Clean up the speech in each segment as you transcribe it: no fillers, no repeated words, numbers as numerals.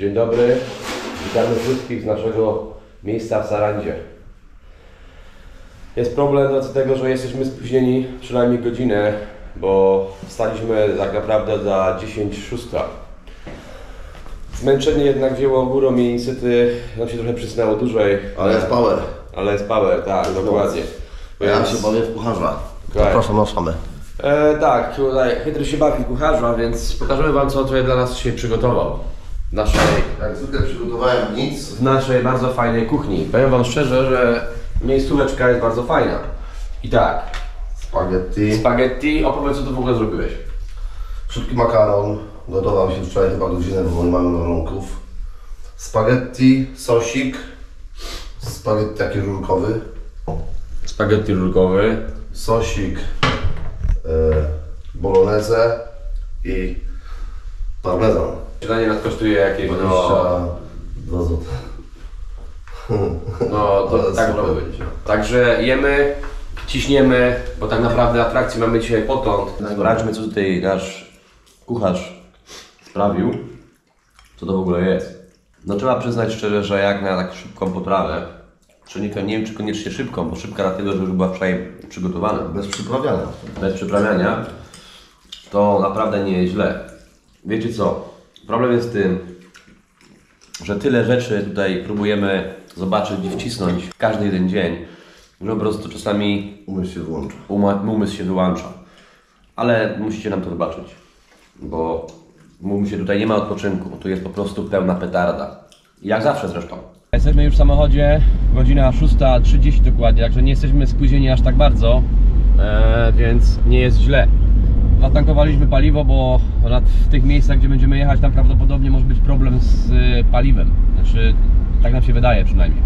Dzień dobry, witamy wszystkich z naszego miejsca w Sarandzie. Jest problem z tego, że jesteśmy spóźnieni przynajmniej godzinę, bo wstaliśmy tak naprawdę za 10:06. Zmęczenie jednak wzięło górą i niestety nam się trochę przysnęło dłużej. Ale jest power. Ale jest power, tak, dokładnie. Ja się bawię w kucharza. Zapraszam na szamę. Tak, tutaj Chytry się bawi w kucharza, więc pokażemy Wam, co tutaj dla nas dzisiaj przygotował. Jak zwykle przygotowałem nic. W naszej bardzo fajnej kuchni. Powiem Wam szczerze, że miejscóweczka jest bardzo fajna. I tak. Spaghetti. Opowiedz, co tu w ogóle zrobiłeś. Szybki makaron. Gotował się wczoraj chyba godzinę, bo nie mamy warunków. Spaghetti, sosik. Spaghetti taki rurkowy. Spaghetti rurkowy. Sosik, bolognese i parmezan. Pytanie nas kosztuje jakieś 22 zł. No to tak może być. Także jemy, ciśniemy, bo tak naprawdę atrakcji mamy dzisiaj potąd. Sprawdźmy, co tutaj nasz kucharz sprawił. Co to w ogóle jest. No trzeba przyznać szczerze, że jak na tak szybką potrawę, nie wiem czy koniecznie szybką, bo szybka dlatego, że już była wczoraj przygotowana. Bez przyprawiania. Bez przyprawiania, to naprawdę nie jest źle. Wiecie co? Problem jest w tym, że tyle rzeczy tutaj próbujemy zobaczyć i wcisnąć w każdy jeden dzień, że po prostu czasami Umysł się wyłącza. Umysł się wyłącza. Ale musicie nam to wybaczyć, bo mówmy się, tutaj nie ma odpoczynku, tu jest po prostu pełna petarda. Jak zawsze zresztą. Jesteśmy już w samochodzie, godzina 6:30 dokładnie, także nie jesteśmy spóźnieni aż tak bardzo, więc nie jest źle. Natankowaliśmy paliwo, bo w tych miejscach, gdzie będziemy jechać, tam prawdopodobnie może być problem z paliwem. Znaczy, tak nam się wydaje przynajmniej.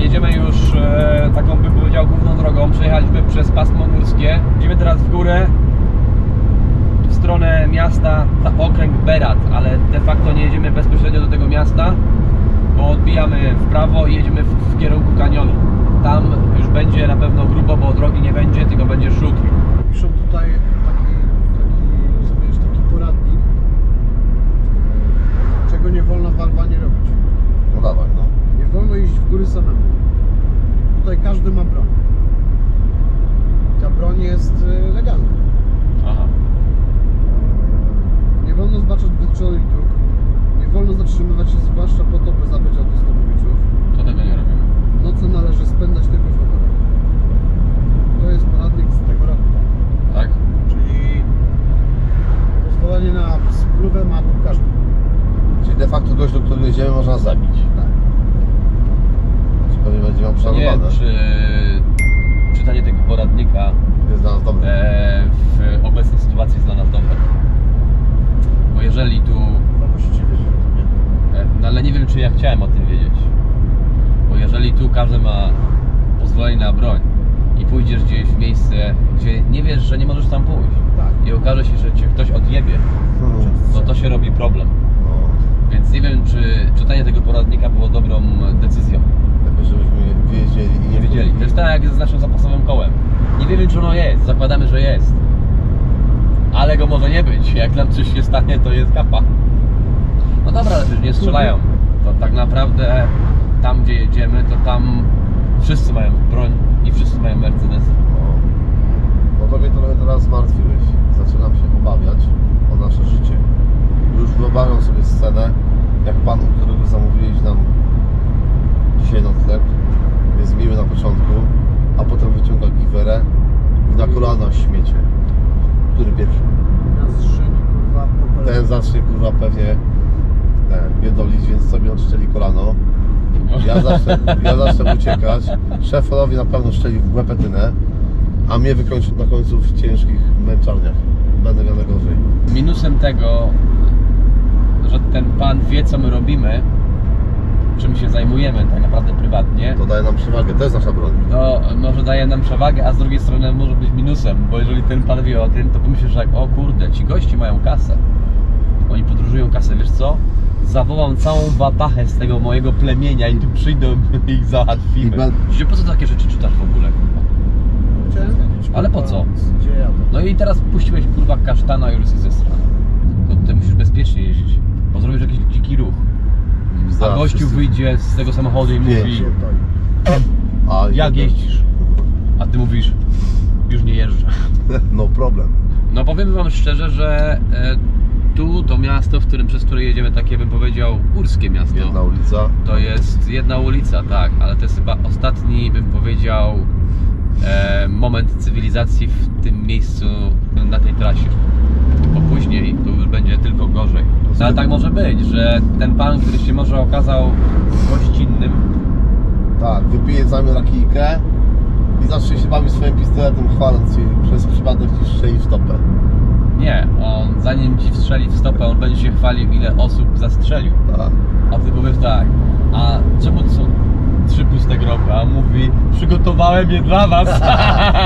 Jedziemy już taką, bym powiedział, główną drogą. Przejechaliśmy przez pasmo górskie. Idziemy teraz w górę w stronę miasta, okręg Berat, ale de facto nie jedziemy bezpośrednio do tego miasta, bo odbijamy w prawo i jedziemy w kierunku kanionu. Tam już będzie na pewno grubo, bo drogi nie będzie, tylko będzie szluk. Piszą tutaj taki poradnik, czego nie wolno w Albanii robić. No dawaj, no. Nie wolno iść w góry samemu. Tutaj każdy ma broń. Ta broń jest legalna. Aha. Nie wolno zbaczać wytyczonych dróg. Nie wolno zatrzymywać się, zwłaszcza po to, by zabrać autostopowiczów. To tego nie robimy. Noce należy spędzać tylko w hotelach. To jest poradnik z tego roku. Tak? Czyli pozwolenie na spluwę ma każdy. Czyli de facto gość, do którego jedziemy, można zabić. Tak. Pewnie będzie miał Nie przerwane. wiem, czy czytanie tego poradnika Jest dla nas dobre. w obecnej sytuacji jest dla nas dobre. Bo jeżeli tu... No musicie wiedzieć o tym, nie? No ale nie wiem, czy ja chciałem o tym wiedzieć. Bo jeżeli tu każdy ma pozwolenie na broń i pójdziesz gdzieś w miejsce, gdzie nie wiesz, że nie możesz tam pójść, Tak. i okaże się, że cię ktoś odjebie, to się robi problem. No. Więc nie wiem, czy czytanie tego poradnika było dobrą decyzją. Lepiej, żebyśmy wiedzieli i Nie wiedzieli. To jest tak jak z naszym zapasowym kołem. Nie wiemy, czy ono jest, zakładamy, że jest. Ale go może nie być. Jak nam coś się stanie, to jest kapa. No dobra, ale przecież nie strzelają. To tak naprawdę tam, gdzie jedziemy, to tam wszyscy mają broń i wszyscy mają Mercedesy. No to mnie trochę teraz zmartwiłeś. Zaczynam się obawiać o nasze życie. Już wyobrażam sobie scenę, jak pan, u którego zamówiliśmy nam dzisiaj nocleg, jest miły na początku, a potem wyciąga giwerę i na kolana śmiecie. Który pierwszy? Nas żeni, kurwa, po kolei. Ten zacznie kurwa pewnie biedolić, więc sobie odszczeli kolano. Ja zacznę uciekać. Szefowi na pewno szczeli w łepetynę. A mnie wykończy na końcu w ciężkich męczarniach. Będę miał najgorzej. Minusem tego, że ten pan wie, co my robimy, czym się zajmujemy tak naprawdę prywatnie, To daje nam przewagę, to jest nasza broń. to może daje nam przewagę, a z drugiej strony może być minusem, bo jeżeli ten pan wie o tym, to pomyślisz, że o kurde, ci goście mają kasę. Oni podróżują kasę, wiesz co? Zawołam całą watachę z tego mojego plemienia i tu przyjdą i ich załatwimy. Gdzie po co takie rzeczy czytasz w ogóle? Chciałem wiedzieć, Ale po co? Gdzie jadę? No i teraz puściłeś kurwa kasztana już jest ze strony. To ty musisz bezpiecznie jeździć, bo zrobisz jakiś dziki ruch. A Zaraz gościu wszyscy- wyjdzie z tego samochodu i mówi, A, jak jeden. jeździsz? A ty mówisz, już nie jeżdżę. No problem. No powiem wam szczerze, że tu to miasto, przez które jedziemy, takie bym powiedział górskie miasto. Jedna ulica. To jest jedna ulica, tak, ale to jest chyba ostatni, bym powiedział, moment cywilizacji w tym miejscu, na tej trasie. Bo później to już będzie tylko gorzej. No, ale tak może być, że ten pan, który się może okazał gościnnym, Tak, wypije zamiar rakijkę i zacznie się bawić swoim pistoletem, chwaląc ci, przez przypadek ci strzeli w stopę. nie, on zanim ci strzeli w stopę, on będzie się chwalił, ile osób zastrzelił. Tak. A ty powiesz tak, a czemu to są 3 puste groby? A on mówi, przygotowałem je dla was.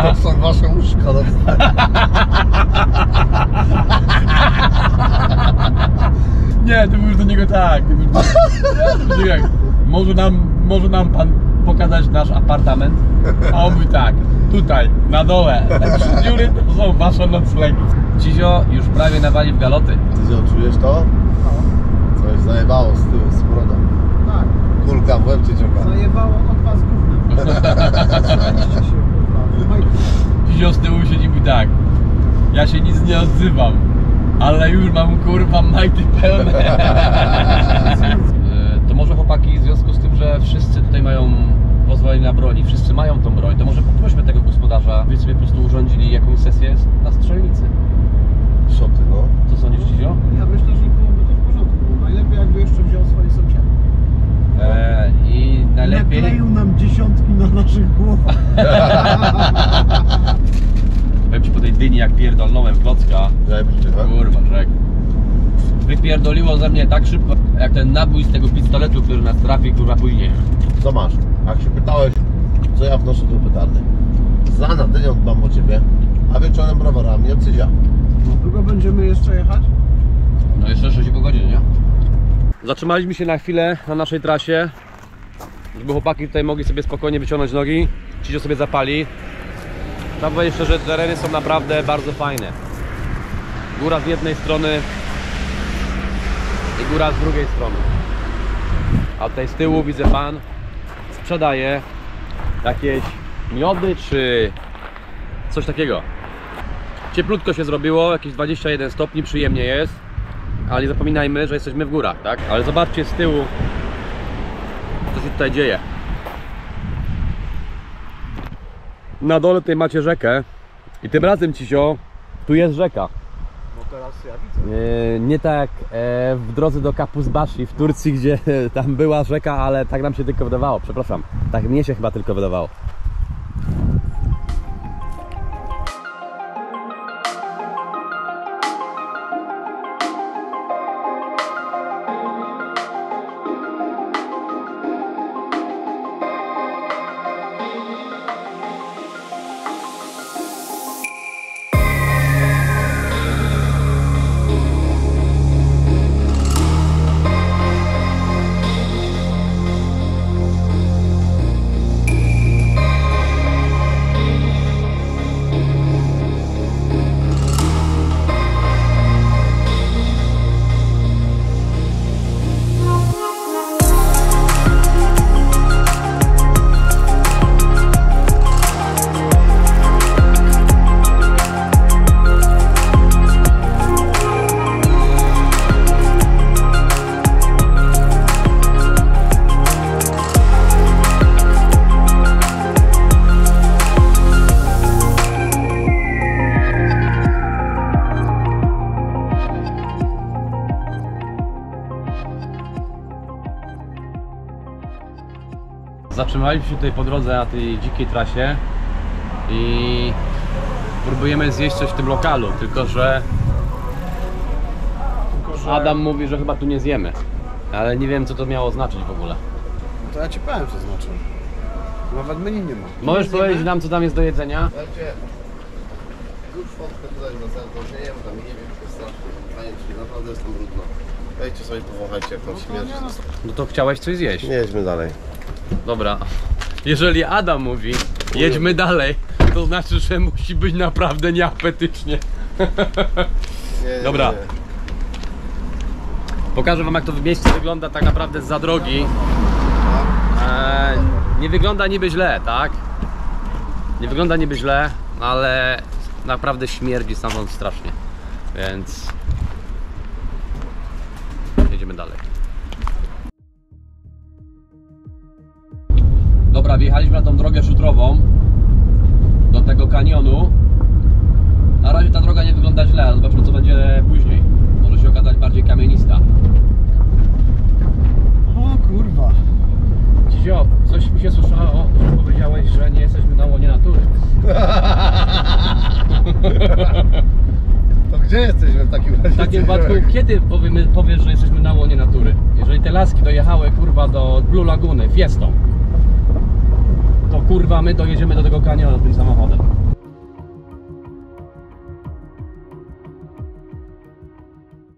To są wasze łóżka. No. Nie, ty mówisz do niego tak. Ty mówisz, tak. Może nam pan pokazać nasz apartament? A on mówi tak, tutaj, na dole. Te 3 dziury to są wasze noclegi. Cizio już prawie nawali w galoty. Ty czujesz to? No, Coś zajebało z tyłu, z brodą. tak. Kulka w łeb cię ciąga. Zajebało od was gównem. Zatrzymaliście się, kurwa, w majku. Cizio z tyłu siedzi i mówi tak, ja się nic nie odzywam, ale już mam kurwa majty pełne. To może chłopaki, w związku z tym, że wszyscy tutaj mają pozwolenie na broń i wszyscy mają tą broń, to może poprośmy tego gospodarza, by sobie po prostu urządzili jakąś sesję na strzelnicy. Szoty, no. Co sądzisz, Cizio? Ja myślę, że byłoby to w porządku. Najlepiej jakby jeszcze wziął swoich sąsiadów. I najlepiej... Nakleił nam dziesiątki na naszych głowach. Powiem ci po tej dyni, jak pierdolnąłem klocka, kurwa, rzek. Wypierdoliło ze mnie tak szybko, jak ten nabój z tego pistoletu, który nas trafi, kurwa, później. Co masz? Jak się pytałeś, co ja wnoszę do petardy. Z rana dynią dbam o ciebie, a wieczorem browarami od Cyzia. Długo będziemy jeszcze jechać? No jeszcze 6,5 godziny, nie? Zatrzymaliśmy się na chwilę na naszej trasie, żeby chłopaki tutaj mogli sobie spokojnie wyciągnąć nogi. Cizio sobie zapali. Trzeba powiedzieć szczerze, że tereny są naprawdę bardzo fajne. Góra z jednej strony i góra z drugiej strony. A tutaj z tyłu widzę, pan sprzedaje jakieś miody czy coś takiego. Cieplutko się zrobiło, jakieś 21 stopni, przyjemnie jest. Ale nie zapominajmy, że jesteśmy w górach, tak? Ale zobaczcie z tyłu, co się tutaj dzieje. Na dole tutaj macie rzekę i tym razem, Cisio, tu jest rzeka. No teraz ja widzę. Nie tak jak w drodze do Kapuzbaşı w Turcji, gdzie tam była rzeka, ale tak nam się tylko wydawało, przepraszam. Tak mnie się chyba tylko wydawało. Zatrzymaliśmy się tutaj po drodze na tej dzikiej trasie i próbujemy zjeść coś w tym lokalu, tylko że Adam mówi, że chyba tu nie zjemy. Ale nie wiem, co to miało znaczyć w ogóle. To ja ci powiem, co znaczy. Nawet menu nie ma. Możesz powiedzieć nam, co tam jest do jedzenia? Słuchajcie, już fotkę tutaj na zewnątrz, nie wiem, tam nie wiem, to jest strasznie. Panie, czyli naprawdę jest tam brudno. Wejdźcie sobie, powąchajcie, jak tam śmierć. No to chciałeś coś zjeść. Nie jedźmy dalej. Dobra. Jeżeli Adam mówi, jedźmy dalej, to znaczy, że musi być naprawdę nieapetycznie. Nie, Dobra. nie. Pokażę wam, jak to miejsce wygląda tak naprawdę zza drogi. Nie wygląda niby źle, tak? Nie wygląda niby źle, ale naprawdę śmierdzi stamtąd strasznie. Więc jedziemy dalej. Dobra, wjechaliśmy na tą drogę szutrową do tego kanionu. Na razie ta droga nie wygląda źle, ale zobaczmy, co będzie później. Może się okazać bardziej kamienista. O kurwa. Cizio, coś mi się słyszało, że powiedziałeś, że nie jesteśmy na łonie natury. To gdzie jesteśmy w takim razie? W takim wypadku, kiedy powiesz, że jesteśmy na łonie natury? Jeżeli te laski dojechały, kurwa, do Blue Laguny, Fiestą, to kurwa my dojedziemy do tego kanionu tym samochodem.